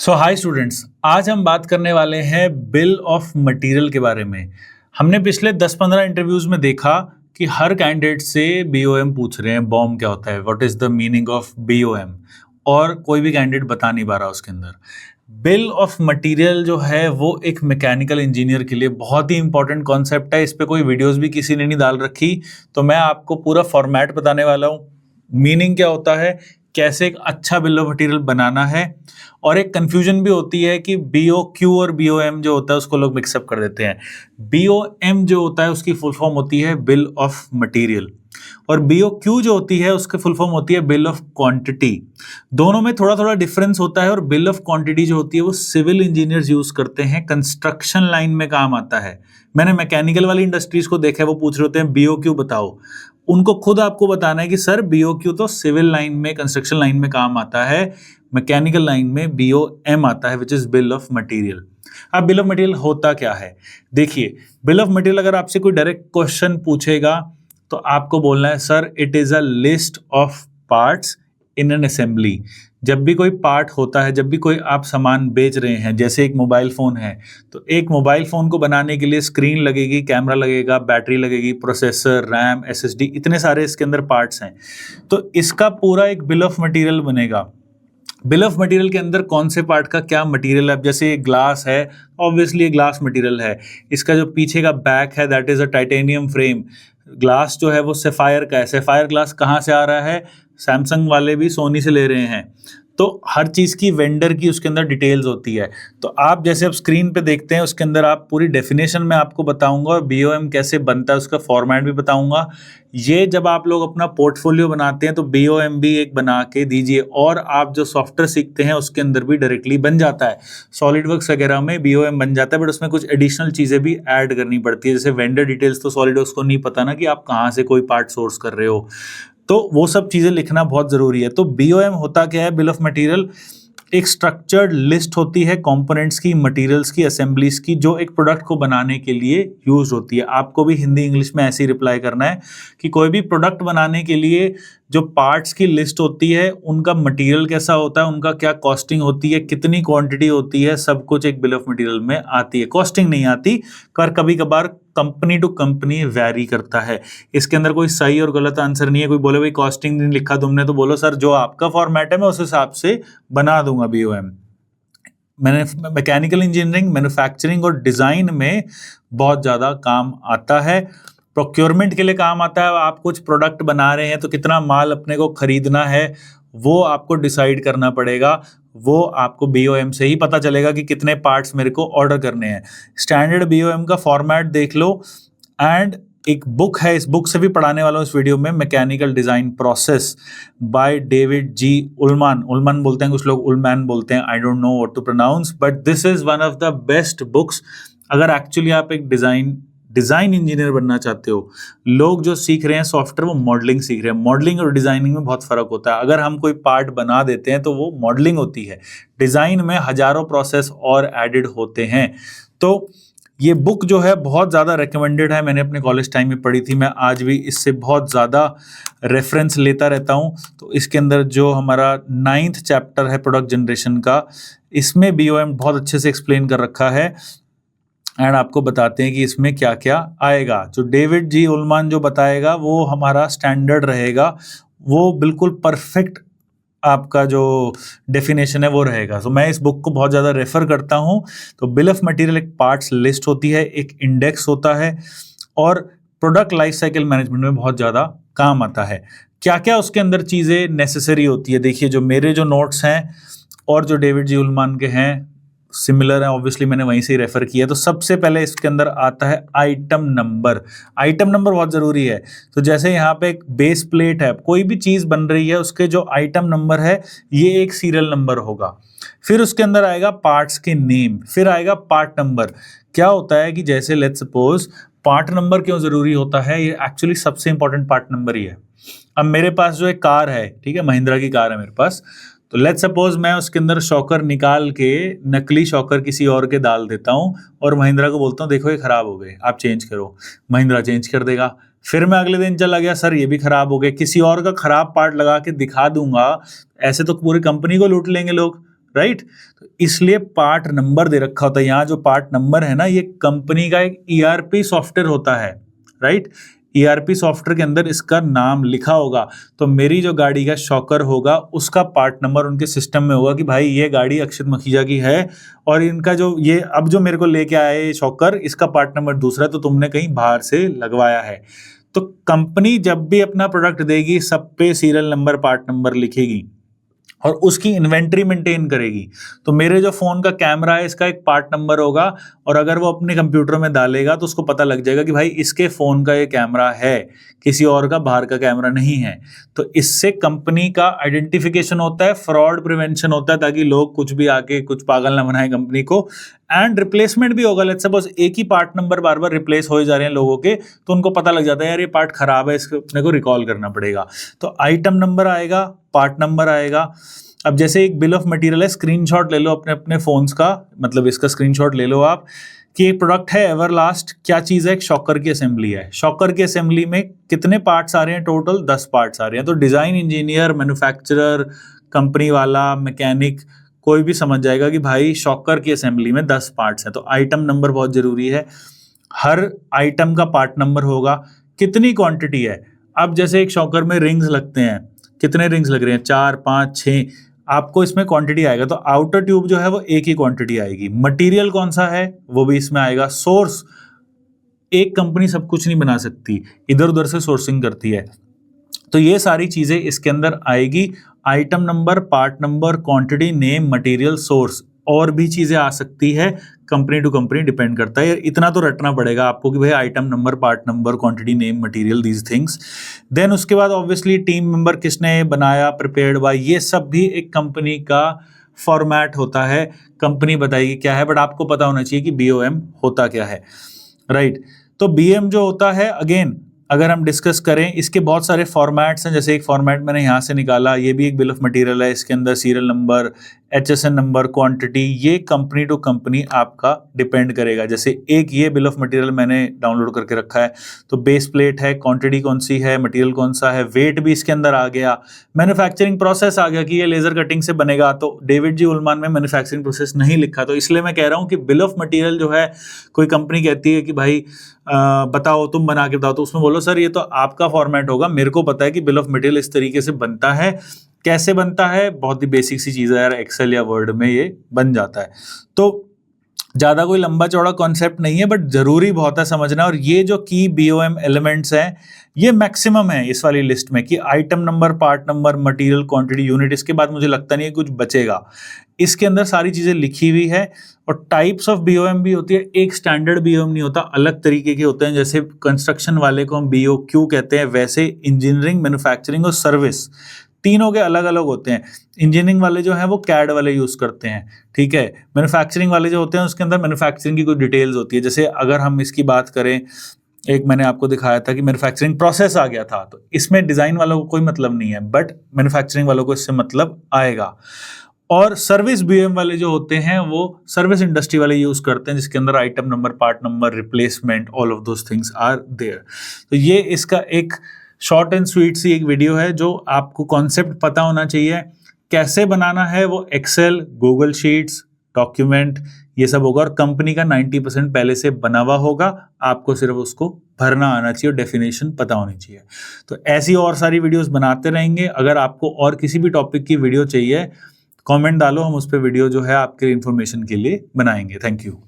Hi students, आज हम बात करने वाले हैं बिल ऑफ मटेरियल के बारे में। हमने पिछले 10-15 इंटरव्यूज में देखा कि हर कैंडिडेट से बीओएम पूछ रहे हैं, बॉम क्या होता है, what is the meaning of BOM, और कोई भी कैंडिडेट बता नहीं पा रहा उसके अंदर। बिल ऑफ मटेरियल जो है वो एक मैकेनिकल इंजीनियर के लिए बहुत ही इंपॉर्टेंट कॉन्सेप्ट है। इस पे कोई वीडियोस भी किसी ने नहीं डाल रखी, तो मैं आपको पूरा फॉर्मेट बताने वाला हूँ। मीनिंग क्या होता है, कैसे एक अच्छा बिल ऑफ मटेरियल बनाना है। और एक कंफ्यूजन भी होती है कि बीओक्यू और बीओएम जो होता है उसको लोग मिक्सअप कर देते हैं। बीओएम जो होता है उसकी फुल फॉर्म होती है बिल ऑफ मटेरियल, और बीओक्यू जो होती है उसकी फुल फॉर्म होती है बिल ऑफ क्वांटिटी। दोनों में थोड़ा थोड़ा डिफरेंस होता है। और बिल ऑफ क्वांटिटी जो होती है वो सिविल इंजीनियर्स यूज करते हैं, कंस्ट्रक्शन लाइन में काम आता है। मैंने मैकेनिकल वाली इंडस्ट्रीज को देखा है, वो पूछ रहे होते हैं बीओक्यू बताओ। उनको खुद आपको बताना है कि सर बीओक्यू तो सिविल लाइन में, कंस्ट्रक्शन लाइन में काम आता है, मैकेनिकल लाइन में बीओएम आता है, which is bill of material. अब बिल ऑफ मटेरियल होता क्या है, देखिए। बिल ऑफ मटेरियल अगर आपसे कोई डायरेक्ट क्वेश्चन पूछेगा तो आपको बोलना है sir it is a list of parts in an assembly. जब भी कोई पार्ट होता है, जब भी कोई आप सामान बेच रहे हैं, जैसे एक मोबाइल फ़ोन है, तो एक मोबाइल फ़ोन को बनाने के लिए स्क्रीन लगेगी, कैमरा लगेगा, बैटरी लगेगी, प्रोसेसर, रैम, एसएसडी, इतने सारे इसके अंदर पार्ट्स हैं। तो इसका पूरा एक बिल ऑफ मटेरियल बनेगा। बिल ऑफ मटेरियल के अंदर कौन से पार्ट का क्या मटेरियल है। अब जैसे ये ग्लास है, ऑब्वियसली ये ग्लास मटेरियल है। इसका जो पीछे का बैक है that is a titanium frame. Glass जो है वो सेफायर का है। सेफायर ग्लास कहाँ से आ रहा है, सैमसंग वाले भी सोनी से ले रहे हैं। तो हर चीज़ की वेंडर की उसके अंदर डिटेल्स होती है। तो आप जैसे अब स्क्रीन पे देखते हैं उसके अंदर आप पूरी डेफिनेशन में आपको बताऊंगा, और बीओएम कैसे बनता है उसका फॉर्मेट भी बताऊंगा। ये जब आप लोग अपना पोर्टफोलियो बनाते हैं तो बीओएम भी एक बना के दीजिए, और आप जो सॉफ्टवेयर सीखते हैं उसके अंदर भी डायरेक्टली बन जाता है। सॉलिडवर्क्स वगैरह में बीओएम बन जाता है, बट उसमें कुछ एडिशनल चीज़ें भी ऐड करनी पड़ती है। जैसे वेंडर डिटेल्स तो सॉलिडवर्क्स को नहीं पता ना कि आप कहाँ से कोई पार्ट सोर्स कर रहे हो, तो वो सब चीज़ें लिखना बहुत ज़रूरी है। तो बीओएम होता क्या है, बिल ऑफ मटेरियल एक स्ट्रक्चर्ड लिस्ट होती है कंपोनेंट्स की, मटेरियल्स की, असेंबलीज की, जो एक प्रोडक्ट को बनाने के लिए यूज होती है। आपको भी हिंदी इंग्लिश में ऐसे ही रिप्लाई करना है कि कोई भी प्रोडक्ट बनाने के लिए जो पार्ट्स की लिस्ट होती है, उनका मटेरियल कैसा होता है, उनका क्या कॉस्टिंग होती है, कितनी क्वांटिटी होती है, सब कुछ एक बिल ऑफ मटेरियल में आती है। कॉस्टिंग नहीं आती, पर कभी कभार कंपनी टू कंपनी वैरी करता है। इसके अंदर कोई सही और गलत आंसर नहीं है। कोई बोले भाई कॉस्टिंग नहीं लिखा तुमने, तो बोलो सर जो आपका फॉर्मेट है मैं उस हिसाब से बना दूंगा बीओएम। मैंने मैकेनिकल इंजीनियरिंग, मैन्युफैक्चरिंग और डिज़ाइन में बहुत ज़्यादा काम आता है। प्रोक्योरमेंट के लिए काम आता है। आप कुछ प्रोडक्ट बना रहे हैं तो कितना माल अपने को खरीदना है वो आपको डिसाइड करना पड़ेगा। वो आपको बीओएम से ही पता चलेगा कि कितने पार्ट्स मेरे को ऑर्डर करने हैं। स्टैंडर्ड बीओएम का फॉर्मेट देख लो। एंड एक बुक है, इस बुक से भी पढ़ाने वाला हूँ इस वीडियो में, mechanical design process by David G Ullman. Ullman बोलते हैं कुछ लोग, उल्मैन बोलते हैं, I don't know what to pronounce, but this is one of the best books अगर एक्चुअली आप एक डिज़ाइन इंजीनियर बनना चाहते हो। लोग जो सीख रहे हैं सॉफ्टवेयर, वो मॉडलिंग सीख रहे हैं। मॉडलिंग और डिज़ाइनिंग में बहुत फ़र्क होता है। अगर हम कोई पार्ट बना देते हैं तो वो मॉडलिंग होती है, डिज़ाइन में हज़ारों प्रोसेस और एडिड होते हैं। तो ये बुक जो है बहुत ज़्यादा रिकमेंडेड है, मैंने अपने कॉलेज टाइम में पढ़ी थी। मैं आज भी इससे बहुत ज़्यादा रेफरेंस लेता रहता हूँ। तो इसके अंदर जो हमारा 9th चैप्टर है प्रोडक्ट जनरेशन का, इसमें बीओएम बहुत अच्छे से एक्सप्लेन कर रखा है। एंड आपको बताते हैं कि इसमें क्या क्या आएगा। जो डेविड जी उल्मान जो बताएगा वो हमारा स्टैंडर्ड रहेगा, वो बिल्कुल परफेक्ट आपका जो डेफिनेशन है वो रहेगा। तो मैं इस बुक को बहुत ज़्यादा रेफर करता हूँ। तो बिल ऑफ मटेरियल एक पार्ट्स लिस्ट होती है, एक इंडेक्स होता है, और प्रोडक्ट लाइफ साइकिल मैनेजमेंट में बहुत ज़्यादा काम आता है। क्या क्या उसके अंदर चीज़ें नेसेसरी होती है, देखिए जो मेरे जो नोट्स हैं और जो डेविड जी उल्मान के हैं सिमिलर है, ऑब्वियसली मैंने वहीं से ही रेफर किया। तो सबसे पहले इसके अंदर आता है आइटम नंबर। आइटम नंबर बहुत ज़रूरी है। तो जैसे यहाँ पे एक बेस प्लेट है, कोई भी चीज़ बन रही है, उसके जो आइटम नंबर है ये एक सीरियल नंबर होगा। फिर उसके अंदर आएगा पार्ट्स के नेम, फिर आएगा पार्ट नंबर। क्या होता है कि जैसे लेट्स सपोज, पार्ट नंबर क्यों ज़रूरी होता है, ये एक्चुअली सबसे इंपॉर्टेंट पार्ट नंबर ही है। अब मेरे पास जो एक कार है, ठीक है, महिंद्रा की कार है मेरे पास, तो लेट्स सपोज मैं उसके अंदर शॉकर निकाल के नकली शॉकर किसी और के डाल देता हूँ और महिंद्रा को बोलता हूँ देखो ये खराब हो गए, आप चेंज करो। महिंद्रा चेंज कर देगा। फिर मैं अगले दिन चला गया, सर ये भी खराब हो गए, किसी और का खराब पार्ट लगा के दिखा दूंगा, ऐसे तो पूरी कंपनी को लूट लेंगे लोग। राइट। तो इसलिए पार्ट नंबर दे रखा होता है। यहाँ जो पार्ट नंबर है ना, ये कंपनी का एक ईआरपी सॉफ्टवेयर होता है, राइट। ईआरपी सॉफ्टवेयर के अंदर इसका नाम लिखा होगा। तो मेरी जो गाड़ी का शॉकर होगा उसका पार्ट नंबर उनके सिस्टम में होगा कि भाई ये गाड़ी अक्षित मखीजा की है, और इनका जो ये अब जो मेरे को लेके आए शॉकर, इसका पार्ट नंबर दूसरा, तो तुमने कहीं बाहर से लगवाया है। तो कंपनी जब भी अपना प्रोडक्ट देगी सब पे सीरियल नंबर, पार्ट नंबर लिखेगी और उसकी इन्वेंट्री मेंटेन करेगी। तो मेरे जो फ़ोन का कैमरा है इसका एक पार्ट नंबर होगा, और अगर वो अपने कंप्यूटर में डालेगा तो उसको पता लग जाएगा कि भाई इसके फ़ोन का ये कैमरा है, किसी और का बाहर का कैमरा नहीं है। तो इससे कंपनी का आइडेंटिफिकेशन होता है, फ्रॉड प्रिवेंशन होता है, ताकि लोग कुछ भी आके कुछ पागल ना बनाए कंपनी को। एंड रिप्लेसमेंट भी होगा। लेट्स सपोज एक ही पार्ट नंबर बार बार रिप्लेस हो जा रहे हैं लोगों के, तो उनको पता लग जाता है यार ये पार्ट खराब है, इसको अपने को रिकॉल करना पड़ेगा। तो आइटम नंबर आएगा, पार्ट नंबर आएगा। अब जैसे एक बिल ऑफ मटेरियल है, स्क्रीनशॉट ले लो अपने अपने फोन्स का, मतलब इसका स्क्रीनशॉट ले लो आप, कि एक प्रोडक्ट है एवरलास्ट, क्या चीज़ है, एक शॉकर की असेंबली है। शॉकर की असेंबली में कितने पार्ट्स आ रहे हैं टोटल? 10 पार्ट्स आ रहे हैं। तो डिज़ाइन इंजीनियर, मैन्युफैक्चरर, कंपनी वाला, मैकेनिक, कोई भी समझ जाएगा कि भाई शॉकर की असेंबली में 10 पार्ट्स हैं। तो आइटम नंबर बहुत ज़रूरी है। हर आइटम का पार्ट नंबर होगा, कितनी क्वांटिटी है। अब जैसे एक शॉकर में रिंग्स लगते हैं, कितने रिंग्स लग रहे हैं, 4, 5, 6, आपको इसमें क्वांटिटी आएगा। तो आउटर ट्यूब जो है वो एक ही क्वांटिटी आएगी। मटेरियल कौन सा है वो भी इसमें आएगा। सोर्स, एक कंपनी सब कुछ नहीं बना सकती, इधर उधर से सोर्सिंग करती है। तो ये सारी चीज़ें इसके अंदर आएगी। Item number, part number, quantity, name, material, source, और भी चीज़ें आ सकती है, कंपनी टू कंपनी डिपेंड करता है। इतना तो रटना पड़ेगा आपको कि भाई item number, part number, quantity, name, material, these things. Then उसके बाद ऑब्वियसली टीम मेंबर किसने बनाया, प्रिपेयर्ड बाय, ये सब भी एक कंपनी का फॉर्मेट होता है। कंपनी बताएगी क्या है, बट आपको पता होना चाहिए कि बीओएम होता क्या है, राइट। तो बीएम जो होता है, अगेन अगर हम डिस्कस करें, इसके बहुत सारे फॉर्मेट्स हैं। जैसे एक फॉर्मेट मैंने यहाँ से निकाला, ये भी एक बिल ऑफ मटेरियल है। इसके अंदर serial number, HSN number, quantity, ये कंपनी टू कंपनी आपका डिपेंड करेगा। जैसे एक ये बिल ऑफ मटेरियल मैंने डाउनलोड करके रखा है, तो बेस प्लेट है, क्वांटिटी कौन सी है, मटेरियल कौन सा है, वेट भी इसके अंदर आ गया, मैन्युफैक्चरिंग प्रोसेस आ गया कि ये लेजर कटिंग से बनेगा। तो डेविड जी उलमान में मैन्युफैक्चरिंग प्रोसेस नहीं लिखा, तो इसलिए मैं कह रहा हूँ कि बिल ऑफ मटेरियल जो है, कोई कंपनी कहती है कि भाई बताओ, तुम बना के बताओ, तो उसमें बोलो सर ये तो आपका फॉर्मेट होगा, मेरे को पता है कि बिल ऑफ मटेरियल इस तरीके से बनता है। कैसे बनता है? बहुत ही बेसिक सी चीज़ है यार, एक्सेल या वर्ड में ये बन जाता है। तो ज़्यादा कोई लंबा चौड़ा कॉन्सेप्ट नहीं है, बट ज़रूरी बहुत है समझना। और ये जो की बीओएम एलिमेंट्स हैं, ये मैक्सिमम है इस वाली लिस्ट में, कि item number, part number, material, quantity, unit, इसके बाद मुझे लगता नहीं है कुछ बचेगा। इसके अंदर सारी चीज़ें लिखी हुई है। और टाइप्स ऑफ बीओएम भी होती है, एक स्टैंडर्ड बीओएम नहीं होता, अलग तरीके के होते हैं। जैसे कंस्ट्रक्शन वाले को हम बीओक्यू कहते हैं, वैसे इंजीनियरिंग, मैन्युफैक्चरिंग और सर्विस, तीनों के अलग अलग होते हैं। इंजीनियरिंग वाले जो हैं वो कैड वाले यूज़ करते हैं, ठीक है। मैन्युफैक्चरिंग वाले जो होते हैं उसके अंदर मैन्युफैक्चरिंग की कुछ डिटेल्स होती है। जैसे अगर हम इसकी बात करें, एक मैंने आपको दिखाया था कि मैन्युफैक्चरिंग प्रोसेस आ गया था, तो इसमें डिज़ाइन वालों को कोई मतलब नहीं है, बट मैन्युफैक्चरिंग वालों को इससे मतलब आएगा। और सर्विस बीओएम वाले जो होते हैं वो सर्विस इंडस्ट्री वाले यूज़ करते हैं, जिसके अंदर item number, part number, replacement, all of those things are there. तो ये इसका एक शॉर्ट एंड स्वीट सी एक वीडियो है, जो आपको कॉन्सेप्ट पता होना चाहिए। कैसे बनाना है वो एक्सेल, गूगल शीट्स, डॉक्यूमेंट, ये सब होगा। और कंपनी का 90% पहले से बना हुआ होगा, आपको सिर्फ उसको भरना आना चाहिए और डेफिनेशन पता होनी चाहिए। तो ऐसी और सारी वीडियोस बनाते रहेंगे। अगर आपको और किसी भी टॉपिक की वीडियो चाहिए, कमेंट डालो, हम उस पर वीडियो जो है आपके इन्फॉर्मेशन के लिए बनाएंगे। Thank you.